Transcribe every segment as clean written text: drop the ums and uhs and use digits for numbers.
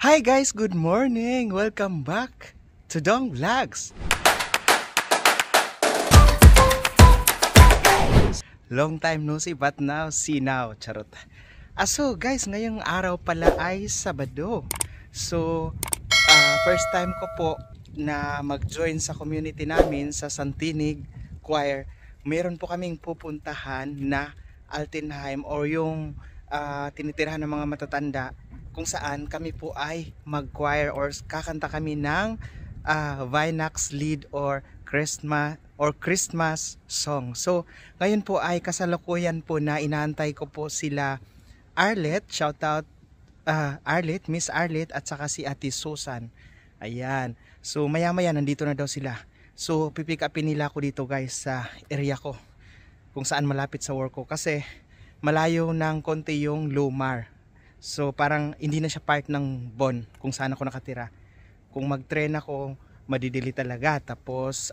Hi guys, good morning! Welcome back to Dong Vlogs! Long time no see but now see now. Charot. So guys, ngayong araw pala ay Sabado. So, first time ko po na mag-join sa community namin sa Santinig Choir. Meron po kaming pupuntahan na Altenheim or yung tinitirahan ng mga matatanda, kung saan kami po ay mag-choir or kakanta kami ng Vinax lead or Christmas song. So ngayon po ay kasalukuyan po na inaantay ko po sila Arlet, shout out Arlet, Miss Arlet at saka si Ate Susan. Ayan. So maya maya nandito na daw sila. So pipick upin nila ako dito guys sa area ko, kung saan malapit sa work ko, kasi malayo ng konti yung Lumar. So parang hindi na siya part ng Bon kung saan ako nakatira. Kung mag-train ako, madidili talaga. Tapos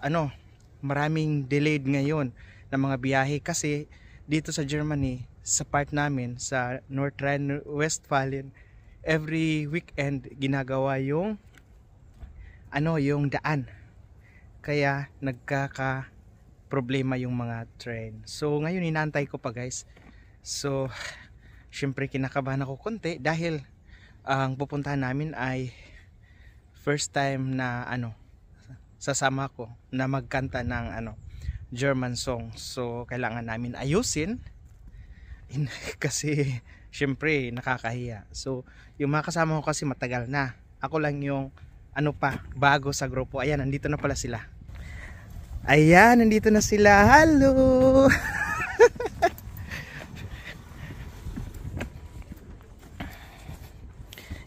maraming delayed ngayon ng mga biyahe kasi dito sa Germany, sa part namin sa North Rhine-Westphalen, every weekend ginagawa yung yung daan. Kaya nagkaka problema yung mga train. So ngayon inaantay ko pa guys. So syempre kinakabahan ako konti dahil ang pupuntahan namin ay first time na sasama ko na magkanta ng German song. So kailangan namin ayusin kasi syempre nakakahiya. So yung mga kasama ko kasi matagal na. Ako lang yung bago sa grupo. Ayan, nandito na pala sila. Ayan, nandito na sila. Hello!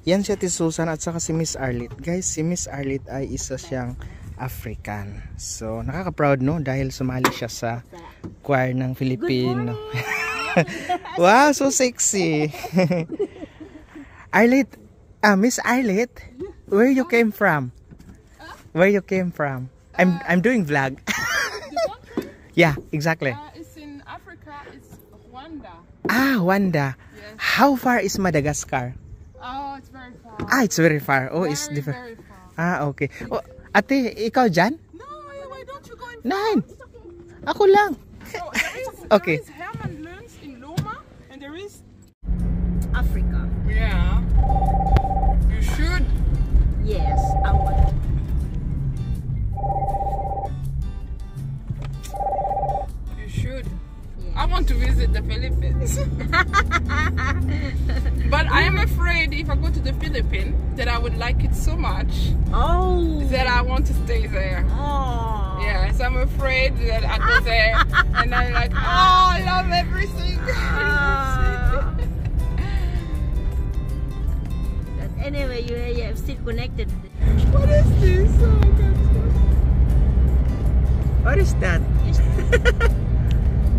Yan si Ate Susan at saka si Miss Arlet. Guys, si Miss Arlet ay isa siyang African. So, nakaka-proud no dahil sumali siya sa choir ng Filipino. Wow, so sexy. Arlet, Miss Arlet, where you came from? Where you came from? I'm doing vlog. Yeah, exactly. It's in Africa. It's Rwanda. Rwanda. Yes. How far is Madagascar? Oh, it's very far. It's very far. Oh, it's different. Very far. Okay. Oh, ate, ikaw dyan? No, why don't you go in Nine. France? Ako lang. So, Okay. There is Herman Luns in Loma, and there is Africa. Yeah. You should. Yes, I want. You should. Yes. I want to visit the Philippines. But I am afraid if I go to the Philippines that I would like it so much that I want to stay there. Oh. Yes, I'm afraid that I go there and I'm like, oh, I love everything. But anyway, you are still connected. What is this? Oh, What is that?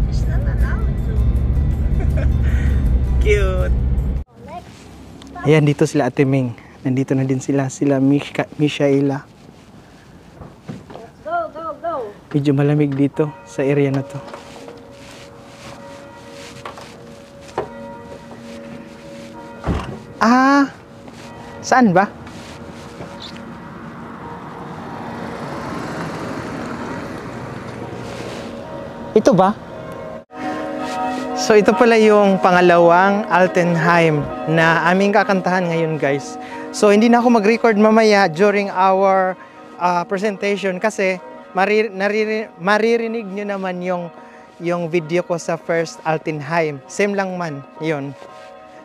It's not allowed to. Cute. Ayan, dito sila Ate Ming. Nandito na din sila Mishaela. Go, go, go. Medyo malamig dito sa area na to. Saan ba? Ito ba? So ito pala yung pangalawang Altenheim na aming kakantahan ngayon guys. So hindi na ako mag-record mamaya during our presentation kasi maririnig nyo naman yung video ko sa first Altenheim. Same lang man yun.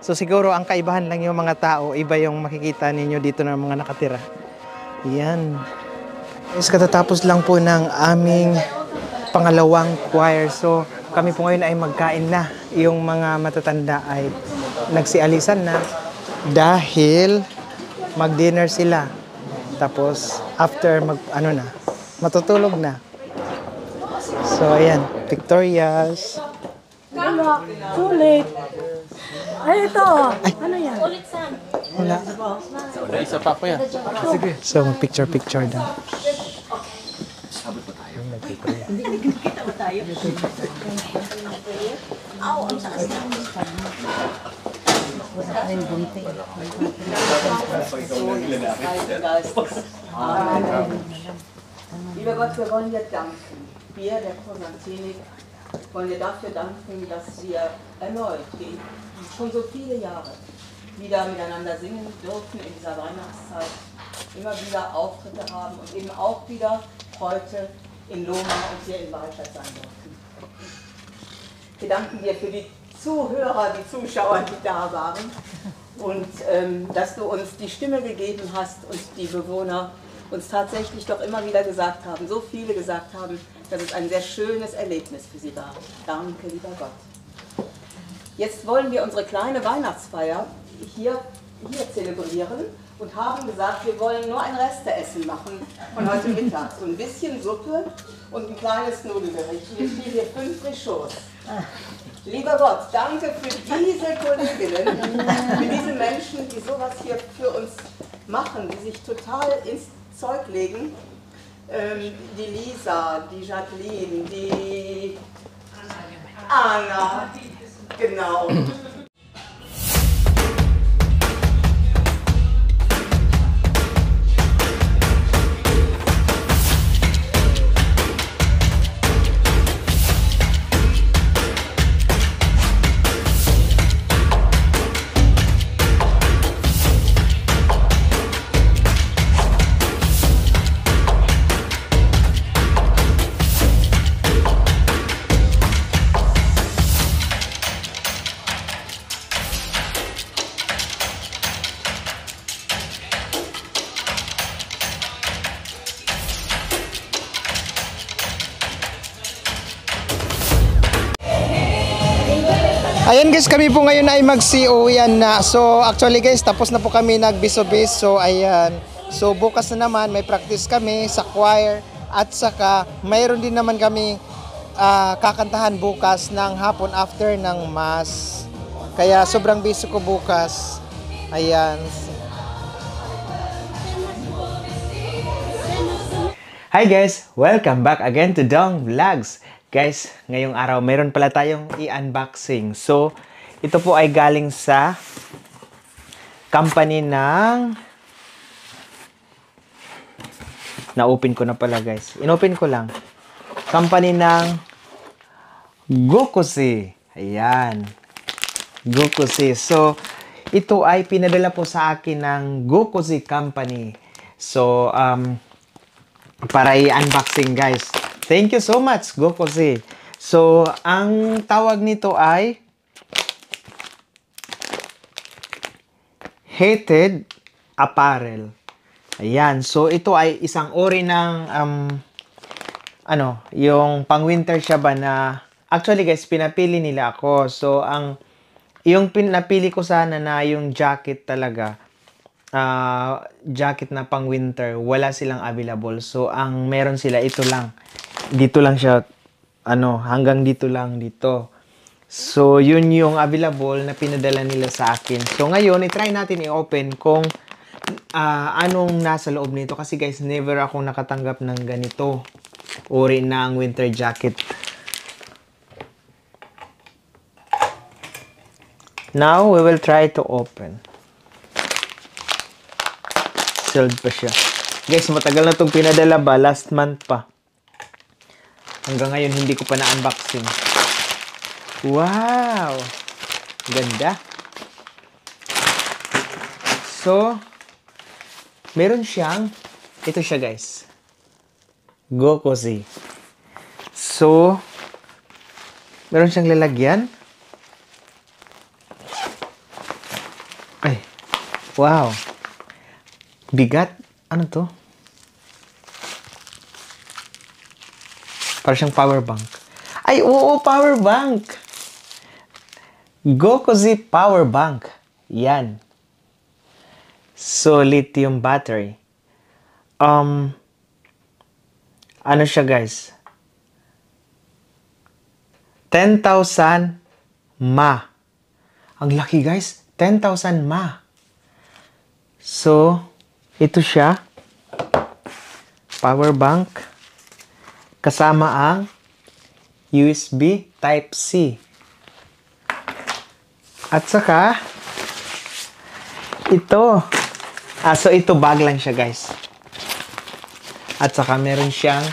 So siguro ang kaibahan lang yung mga tao, iba yung makikita ninyo dito ng mga nakatira. Yan. Is katatapos lang po ng aming pangalawang choir. So kami po ngayon ay magkain na. Yung mga matatanda ay nagsialisan na dahil mag-dinner sila. Tapos after matutulog na. So ayan, Victoria's. Too late. Ay, ito. Ay. Ano yan? Wala. Isa pa ko yan. Sige. So picture daw. Kita ba tayo? Aw, ang taas na. Wala rin bunti. des Sohnes, des Heiligen Geistes. Amen. Lieber Gott, wir wollen dir danken. Wir, der Konstantinik, wollen dir dafür danken, dass wir erneut, wie schon so viele Jahre, wieder miteinander singen dürfen in dieser Weihnachtszeit, immer wieder Auftritte haben und eben auch wieder heute in Loma und hier in Waldstadt sein dürfen. Wir danken dir für die Zuhörer, die Zuschauer, die da waren und dass du uns die Stimme gegeben hast und die Bewohner uns tatsächlich doch immer wieder gesagt haben, so viele gesagt haben, dass es ein sehr schönes Erlebnis für sie war. Danke, lieber Gott. Jetzt wollen wir unsere kleine Weihnachtsfeier hier zelebrieren und haben gesagt, wir wollen nur ein Resteessen machen von heute Mittag. So ein bisschen Suppe und ein kleines Nudelgericht. Wir spielen hier 5 Richots. Lieber Gott, danke für diese Kolleginnen, für diese Menschen, die sowas hier für uns machen, die sich total ins Zeug legen. Die Lisa, die Jacqueline, die Anna, genau. Ayan guys, kami po ngayon ay mag-COyan na. So actually guys, tapos na po kami nag-biso-biso. Ayan. So bukas na naman may practice kami sa choir at saka mayroon din naman kami kakantahan bukas ng hapon after ng mass. Kaya sobrang busy ko bukas. Ayan. Hi guys! Welcome back again to Dong Vlogs. Guys, ngayong araw mayroon pala tayong i-unboxing. So, ito po ay galing sa company ng... Na-open ko na pala guys. In-open ko lang. Company ng Gokusi. Ayan. Gokusi. So, ito ay pinadala po sa akin ng Gokusi Company. So, para i-unboxing guys. Thank you so much, Gokusi. So, ang tawag nito ay Hated Apparel. Ayan. So, ito ay isang uri ng yung pang-winter siya ba na actually guys, pinapili nila ako. So, yung pinapili ko sana na yung jacket talaga, jacket na pang-winter, wala silang available. So, ang meron sila, ito lang. Dito lang siya, hanggang dito lang, dito. So, yun yung available na pinadala nila sa akin. So, ngayon, i-try natin i-open kung anong nasa loob nito. Kasi guys, never akong nakatanggap ng ganito. Uri ng winter jacket. Now, we will try to open. Sealed pa siya. Guys, matagal na itong pinadala ba? Last month pa. Hanggang ngayon, hindi ko pa na-unboxing. Wow! Ganda. So, meron siyang, ito siya guys. Gokusi. So, meron siyang lalagyan. Ay, wow. Bigat. Ano to? Para siyang power bank. Ay, oo, power bank. Gokusi power bank. Yan. So, lithium battery. Ano siya, guys? 10,000 mAh. Ang laki, guys. 10,000 mAh. So, ito siya. Power bank. Kasama ang USB Type-C. At saka, ito. So ito bag lang siya, guys. At saka meron siyang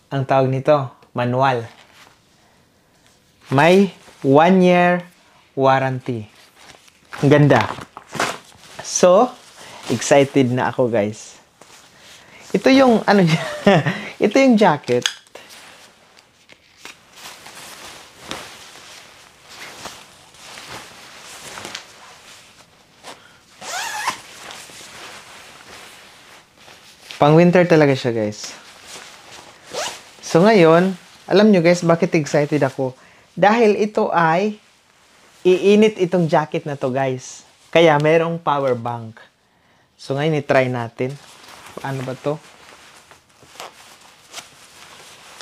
ang tawag nito, manual. May 1 year warranty. Ang ganda. So, excited na ako, guys. Ito yung ano ito yung jacket. Pang winter talaga siya, guys. So ngayon, alam nyo guys, bakit excited ako? Dahil ito ay iinit itong jacket na to, guys. Kaya mayroong power bank. So ngayon i-try natin. Ano ba to?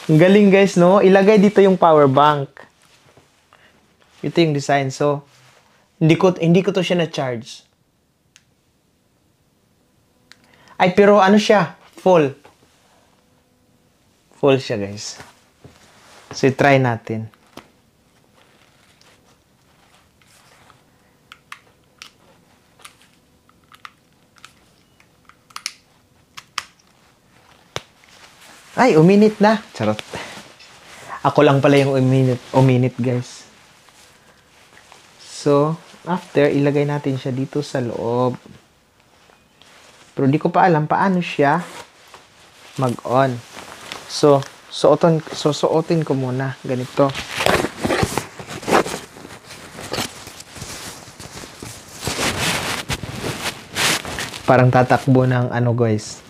Ang galing, guys, no? Ilagay dito yung power bank. Ito yung design. So hindi ko to siya na-charge. Ay, pero ano siya? Full. Full siya, guys. So, try natin. Ay, uminit na. Charot. Ako lang pala yung uminit, guys. So, after, ilagay natin siya dito sa loob. Pero di ko pa alam paano siya mag-on. So, suotin ko muna. Ganito. Parang tatakbo ng ano, guys.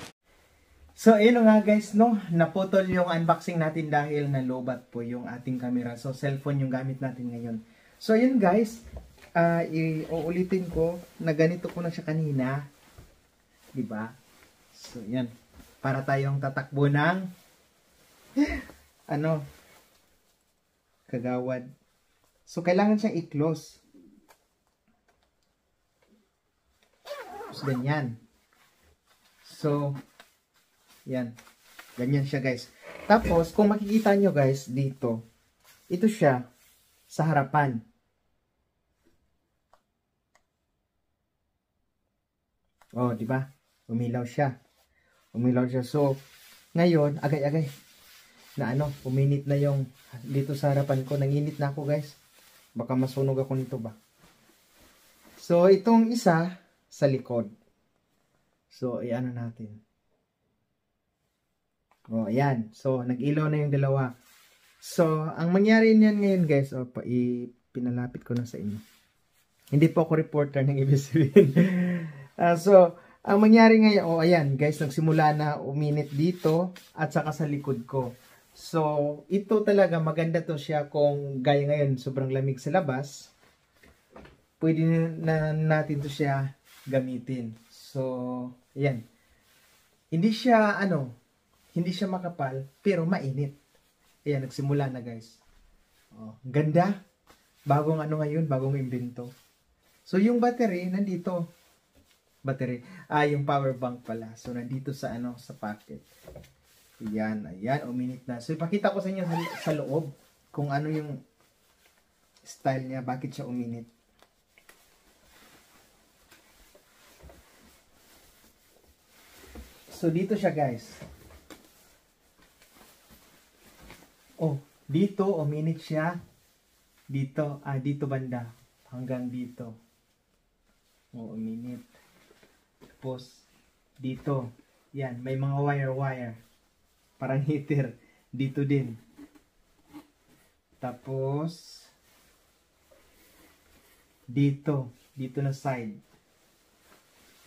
So, ayun nga, guys, no? Naputol yung unboxing natin dahil nalobat po yung ating camera. So, cellphone yung gamit natin ngayon. So, ayun, guys. Uulitin ko na ganito ko na siya kanina. Diba? So, yan. Para tayong tatakbo ng ano? Kagawad. So, kailangan siyang i-close. So, ganyan. So, yan. Ganyan siya, guys. Tapos, kung makikita nyo, guys, dito, ito siya sa harapan. Oh, diba? Umilaw siya. Umilaw siya. So, ngayon, agay-agay. Na ano, uminit na yung dito sa harapan ko. Nanginit na ako, guys. Baka masunog ako nito ba. So, itong isa sa likod. So, i-ano natin. Oh, ayan. So, nag-ilaw na yung dalawa. So, ang mangyari niyan ngayon, guys, pinalapit ko na sa inyo. Hindi po ako reporter ng ABS-CBN. So, ang mangyari ngayon, ayan guys, nagsimula na uminit dito at saka sa likod ko. So, ito talaga maganda to siya kung gaya ngayon sobrang lamig sa labas. Pwede na natin to siya gamitin. So, ayan. Hindi siya makapal, pero mainit. Ayan, nagsimula na guys. Oh, ganda. Bagong ano ngayon, bagong imbento. So, yung battery nandito. Yung power bank pala. So, nandito sa sa pocket. Ayan, uminit na. So, ipakita ko sa inyo sa loob kung ano yung style niya, bakit siya uminit. So, dito siya, guys. Oh, dito, uminit siya. Dito, dito banda. Hanggang dito. Oh, uminit. Tapos, dito. Yan, may mga wire-wire. Parang heater. Dito din. Tapos, dito. Dito na side.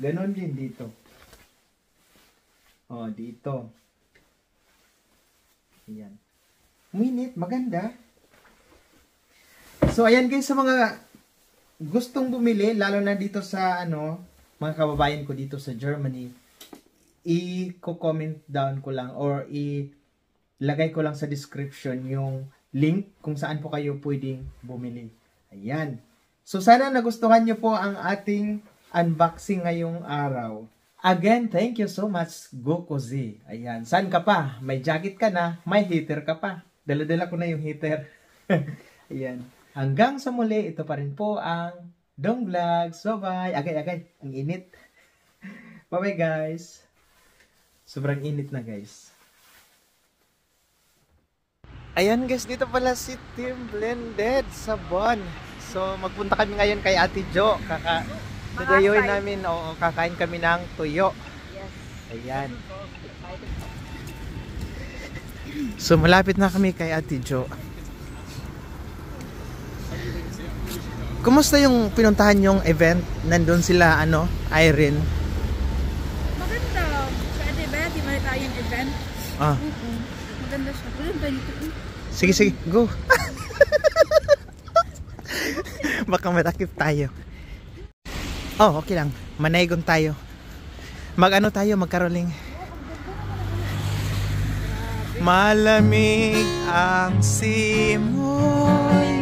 Ganon din dito. Oh, dito. Ayan. Minute, maganda. So, ayan guys, sa mga gustong bumili, lalo na dito sa mga kababayan ko dito sa Germany, i-comment down ko lang or ilagay ko lang sa description yung link kung saan po kayo pwedeng bumili. Ayan. So, sana nagustuhan nyo po ang ating unboxing ngayong araw. Again, thank you so much, GoCozy. Ayan. Saan ka pa? May jacket ka na, may heater ka pa. Dala-dala ko na yung heater. Ayan. Hanggang sa muli, ito pa rin po ang Dong Vlogs. Bye-bye. Agay. Ang init. Bye-bye guys. Sobrang init na guys. Ayan guys, dito pala si Team Blended sa Bon. So magpunta kami ngayon kay Ate Jo. Dadayuin namin, kakain kami ng tuyo. Yes. Ayan. So malapit na kami kay Ate Jo. Kumusta yung pinuntahan yung event? Nandun sila, Irene? Maganda. Pwede ba? Di ba tayong event? Ah. Maganda siya. Maganda dito. Sige, go. Baka matakip tayo. Oh, okay lang. Manaygon tayo. Magkaroling. Malamig ang simoy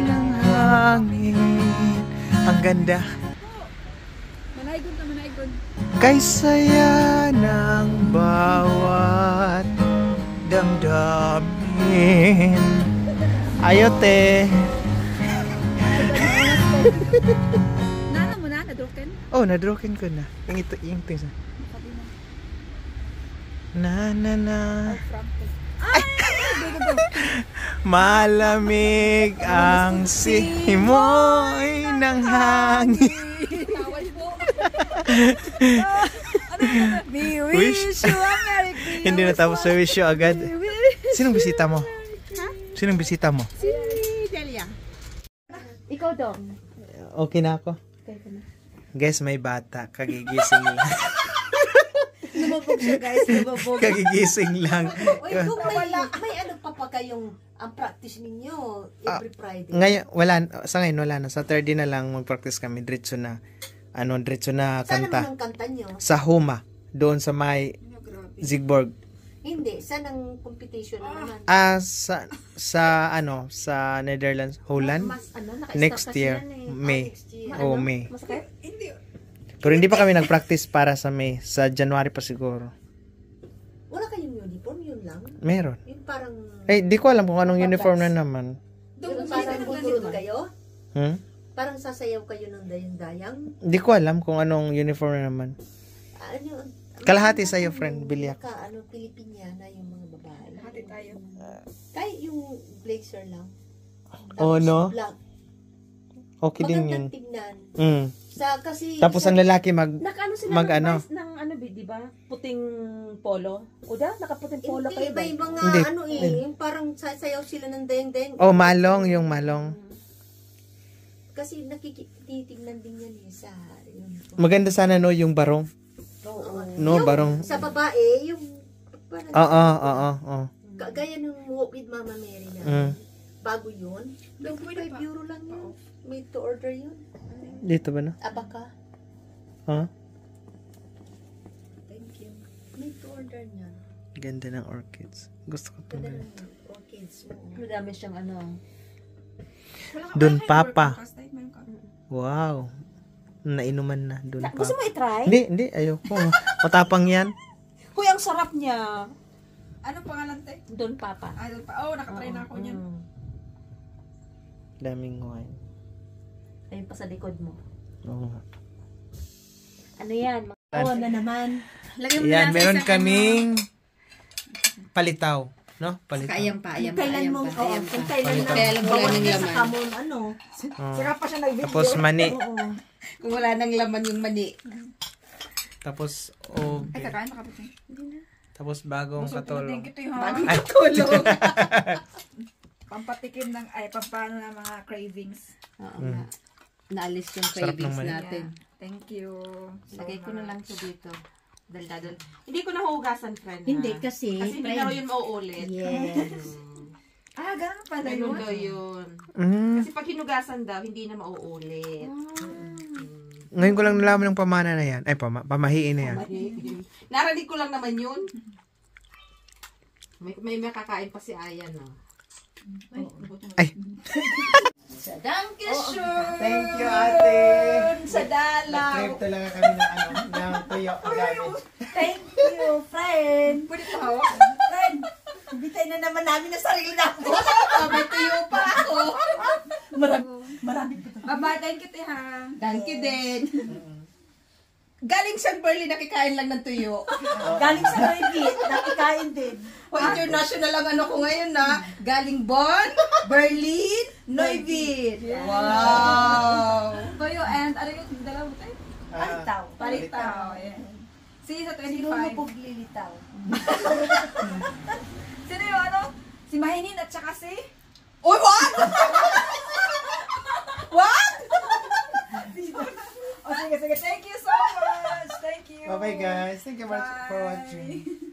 ng hangin. Ang ganda. Manaygon. Kay saya ng bawat damdamin. Ayote. Nana mo na? Nadroken? Oh, nadroken ko na. Yung tingsa. Na. Malamig ang simoy ng hangin. We Wish. wish you a Merry Christmas. Hindi na tapos sa wish you agad. Sinong bisita mo? Sinong bisita mo? Si Delia. Ikaw dong. Okay na ako. Guys, may bata. Kagigising lang. Lumabog siya guys, lumabog. Kagigising lang. Uy, kung may ano pa kayong ang practice ninyo every Friday. Ngayon, sa ngayon wala na. Sa Saturday na lang mag-practice kami. Diretso na Saan kanta. naman ang kanta nyo? Sa Huma. Doon sa may Zigborg. Hindi, saan ang competition naman? Sa Netherlands, Holland. Mas naka-stop Next kasi year, yan eh. May. Next year. Oh, May. Masakit? Pero hindi pa kami nag-practice para sa May. Sa January pa siguro. Wala kayong uniform, yun lang? Meron. Yung parang... Di ko alam kung anong uniform na naman. Yung parang gugurot kayo? Parang sasayaw kayo ng dayang-dayang? Di ko alam kung anong uniform na naman. Ano? Kalahati sa'yo, friend. Bilyak. Pilipiniana yung mga babae. Hati tayo. Kahit yung blazer lang. Oh, no? Black. Okay din yun. Magandang tignan. Kasi Tapos ang lalaki Nakaano sila ng di ba? Puting polo. O da, nakaputing polo kayo ba? Iba mga Hindi. yung parang sasayaw sila ng dayang-dayang. Oh, malong. Yung malong. Kasi nakikititignan din yan sa uniform. Maganda sana yung barong. No, barong. Sa babae, yung parang Oo. gaya ng Walk with Mama Mary na. Bago yun. 25 euro lang yun. Made to order yun. Dito ba na? Abaka. Thank you. Made to order niya. Ganda ng orchids. Gusto ko itong Ganda ganito. ng orchids mo. Madami siyang Doon Papa. Wow. Nainuman na. Doon Papa. Gusto mo i-try? Hindi. Ayoko. Matapang yan. Huy, ang sarap niya. Anong pangalan tayo? Don Papa. Nakatry na ako niyan. Daming wine. Ayun pa sa likod mo. Oo. Ano yan? Na naman. Yan, meron kaming palitaw. No? Palitaw. Kailan mo, kung kailan Kaya lang. wala Bawal nang ka sa laman. kamon, Saka pa siya nag-video. Tapos mani. Kung wala nang laman yung mani. Tapos Kakain na kapitin. tapos bagong katulong. Ito yung Ay, pampatikim ng, pampano ng mga cravings. Oo nga. Naalis yung Sarap ng cravings mani. natin. Thank you. Lagay ko na lang ito dito. Daldadal. Hindi ko nahugasan, friend. Hindi, ha? kasi, Kasi hindi na friend. rin yun mauulit. Yes. Ganun pala Ganun yun. daw yun. Kasi pag hinugasan daw, hindi na mauulit. Ngayon ko lang nalaman ng pamana na yan. Ay, pamahiin na yan. Narinig ko lang naman yun. May makakain pa si Ayan, no? Ay. Sa Dankeschön. Thank you, ate. Sa dalaw. Nag-crave talaga kami ng tuyo. Thank you, friend. Pwede pa hawak. Friend, bitay na naman namin na sarili natin. May tuyo pa ako. Marami pa. Bye-bye. Thank you, Tiha. Thank you din. Galing siyang Berlin, nakikain lang ng tuyo. Galing sa Noivit, nakikain din. O, international ang ano ko ngayon na. Galing Bonn, Berlin, Neuwied. Wow! Tuyo and ano yung dalawa tayo? Palitaw. Palitaw. Ayan. See you sa Sinulupog 25. lilitaw. Sino yung ano? Si Mahinin at saka si... Uy, what? What? O sige, sige. Thank you so much. Thank you. Bye-bye guys. Thank you much for Bye. watching.